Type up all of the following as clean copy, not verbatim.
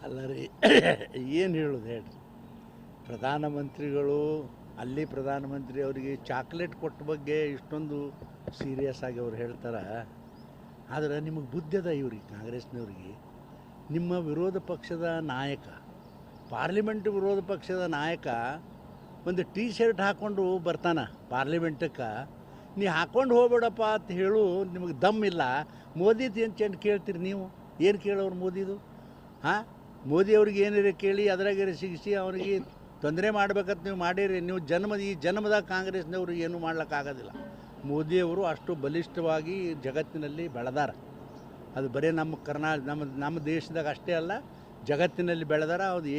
ಅಲ್ಲ ರೀ ಏನು ಹೇಳೋದು ಹೇಳ್ರಿ. ಪ್ರಧಾನಮಂತ್ರಿಗಳು ಅಲ್ಲಿ ಪ್ರಧಾನಮಂತ್ರಿ ಅವರಿಗೆ ಚಾಕ್ಲೇಟ್ ಕೊಟ್ಟ ಬಗ್ಗೆ ಇಷ್ಟೊಂದು ಸೀರಿಯಸ್ ಆಗಿ ಅವ್ರು ಹೇಳ್ತಾರೆ. ಆದರೆ ನಿಮಗೆ ಬುದ್ಧಿ ಅದ ಇವ್ರಿಗೆ, ಕಾಂಗ್ರೆಸ್ನವ್ರಿಗೆ. ನಿಮ್ಮ ವಿರೋಧ ಪಕ್ಷದ ನಾಯಕ, ಪಾರ್ಲಿಮೆಂಟ್ ವಿರೋಧ ಪಕ್ಷದ ನಾಯಕ ಒಂದು ಟೀ ಶರ್ಟ್ ಹಾಕ್ಕೊಂಡು ಬರ್ತಾನೆ ಪಾರ್ಲಿಮೆಂಟಕ್ಕೆ. ನೀ ಹಾಕ್ಕೊಂಡು ಹೋಗ್ಬೇಡಪ್ಪ ಅಂತ ಹೇಳು ನಿಮಗೆ ದಮ್ ಇಲ್ಲ. ಮೋದಿದು ಏನು ಚೆಂದ ಕೇಳ್ತೀರಿ ನೀವು? ಏನು ಕೇಳೋರು ಮೋದಿದು? ಹಾಂ, ಮೋದಿ ಅವ್ರಿಗೆ ಏನಿದೆ ಕೇಳಿ ಅದ್ರಾಗೆ ಸಿಗಿಸಿ ಅವರಿಗೆ ತೊಂದರೆ ಮಾಡ್ಬೇಕಂತ ನೀವು ಮಾಡಿರಿ. ನೀವು ಈ ಜನ್ಮದಾಗ ಕಾಂಗ್ರೆಸ್ನವರು ಏನೂ ಮಾಡ್ಲಿಕ್ಕಾಗೋದಿಲ್ಲ. ಮೋದಿಯವರು ಅಷ್ಟು ಬಲಿಷ್ಠವಾಗಿ ಜಗತ್ತಿನಲ್ಲಿ ಬೆಳೆದಾರ. ಅದು ಬರೀ ನಮ್ಮ ದೇಶದಾಗ ಅಷ್ಟೇ ಅಲ್ಲ, ಜಗತ್ತಿನಲ್ಲಿ ಬೆಳೆದಾರ. ಅದು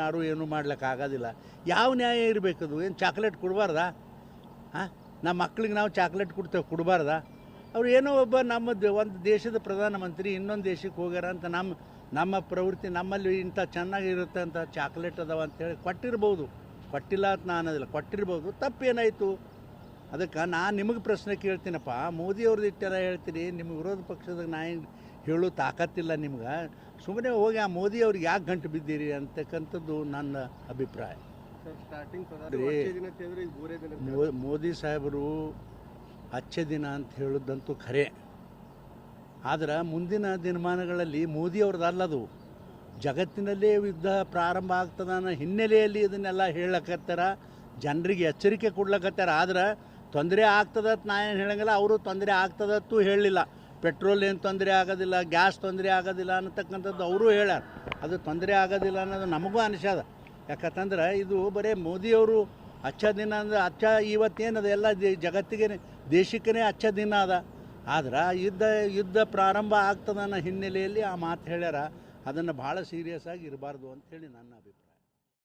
ಯಾರೂ ಏನೂ ಮಾಡ್ಲಿಕ್ಕಾಗೋದಿಲ್ಲ. ಯಾವ ನ್ಯಾಯ ಇರಬೇಕದು? ಏನು ಚಾಕ್ಲೇಟ್ ಕೊಡಬಾರ್ದಾ? ಹಾಂ, ನಮ್ಮ ಮಕ್ಳಿಗೆ ನಾವು ಚಾಕ್ಲೇಟ್ ಕೊಡಬಾರ್ದಾ? ಅವ್ರು ಏನೋ ಒಬ್ಬ ಒಂದು ದೇಶದ ಪ್ರಧಾನಮಂತ್ರಿ ಇನ್ನೊಂದು ದೇಶಕ್ಕೆ ಹೋಗ್ಯಾರ ಅಂತ ನಮ್ಮ ಪ್ರವೃತ್ತಿ, ನಮ್ಮಲ್ಲಿ ಇಂಥ ಚೆನ್ನಾಗಿರುತ್ತೆ ಅಂತ ಚಾಕ್ಲೇಟ್ ಅದಾವ ಅಂತೇಳಿ ಕೊಟ್ಟಿರ್ಬೋದು. ಕೊಟ್ಟಿಲ್ಲ ಅಂತ ನಾನು ಅನ್ನೋದಿಲ್ಲ, ಕೊಟ್ಟಿರ್ಬೋದು. ತಪ್ಪೇನಾಯಿತು? ಅದಕ್ಕೆ ನಾನು ನಿಮಗೆ ಪ್ರಶ್ನೆ ಕೇಳ್ತೀನಪ್ಪ. ಮೋದಿಯವ್ರದ್ದು ಇಟ್ಟೆಲ್ಲ ಹೇಳ್ತೀರಿ, ನಿಮ್ಮ ವಿರೋಧ ಪಕ್ಷದಾಗ ಹೇಳೋ ತಾಕತ್ತಿಲ್ಲ ನಿಮ್ಗೆ. ಸುಮ್ಮನೆ ಹೋಗಿ ಆ ಮೋದಿ ಅವ್ರಿಗೆ ಯಾಕೆ ಗಂಟು ಬಿದ್ದೀರಿ ಅಂತಕ್ಕಂಥದ್ದು ನನ್ನ ಅಭಿಪ್ರಾಯ. ಮೋದಿ ಸಾಹೇಬರು ಅಚ್ಚೆ ದಿನ ಅಂತ ಹೇಳೋದಂತೂ ಖರೆ. ಆದ್ರೆ ಮುಂದಿನ ದಿನಮಾನಗಳಲ್ಲಿ ಮೋದಿಯವ್ರದ್ದಲ್ಲದು. ಜಗತ್ತಿನಲ್ಲೇ ಯುದ್ಧ ಪ್ರಾರಂಭ ಆಗ್ತದ ಅನ್ನೋ ಹಿನ್ನೆಲೆಯಲ್ಲಿ ಇದನ್ನೆಲ್ಲ ಹೇಳಕತ್ತಾರ, ಜನರಿಗೆ ಎಚ್ಚರಿಕೆ ಕೊಡ್ಲಕತ್ತಾರ. ಆದ್ರೆ ತೊಂದರೆ ಆಗ್ತದತ್ ನಾ ಏನು ಹೇಳಂಗಿಲ್ಲ, ಅವರು ತೊಂದರೆ ಆಗ್ತದತ್ತು ಹೇಳಲಿಲ್ಲ. ಪೆಟ್ರೋಲ್ ಏನು ತೊಂದರೆ ಆಗೋದಿಲ್ಲ, ಗ್ಯಾಸ್ ತೊಂದರೆ ಆಗೋದಿಲ್ಲ ಅನ್ನತಕ್ಕಂಥದ್ದು ಅವರು ಹೇಳ್ಯಾರ. ಅದು ತೊಂದರೆ ಆಗೋದಿಲ್ಲ ಅನ್ನೋದು ನಮಗೂ ಅನಿಸ್ಯದ. ಯಾಕಂತಂದ್ರೆ ಇದು ಬರೀ ಮೋದಿಯವರು ಅಚ್ಚ ದಿನ ಅಂದ್ರೆ ಇವತ್ತೇನದ ಎಲ್ಲ ಜಗತ್ತಿಗೆ ದೇಶಕ್ಕೇ ಅಚ್ಚ ದಿನ ಅದ. ಆದ್ರೆ ಯುದ್ಧ ಪ್ರಾರಂಭ ಆಗ್ತದ ಅನ್ನೋ ಹಿನ್ನೆಲೆಯಲ್ಲಿ ಆ ಮಾತು ಹೇಳ್ಯಾರ. ಅದನ್ನು ಭಾಳ ಸೀರಿಯಸ್ ಆಗಿ ಇರಬಾರ್ದು ಅಂಥೇಳಿ ನನ್ನ ಅಭಿಪ್ರಾಯ.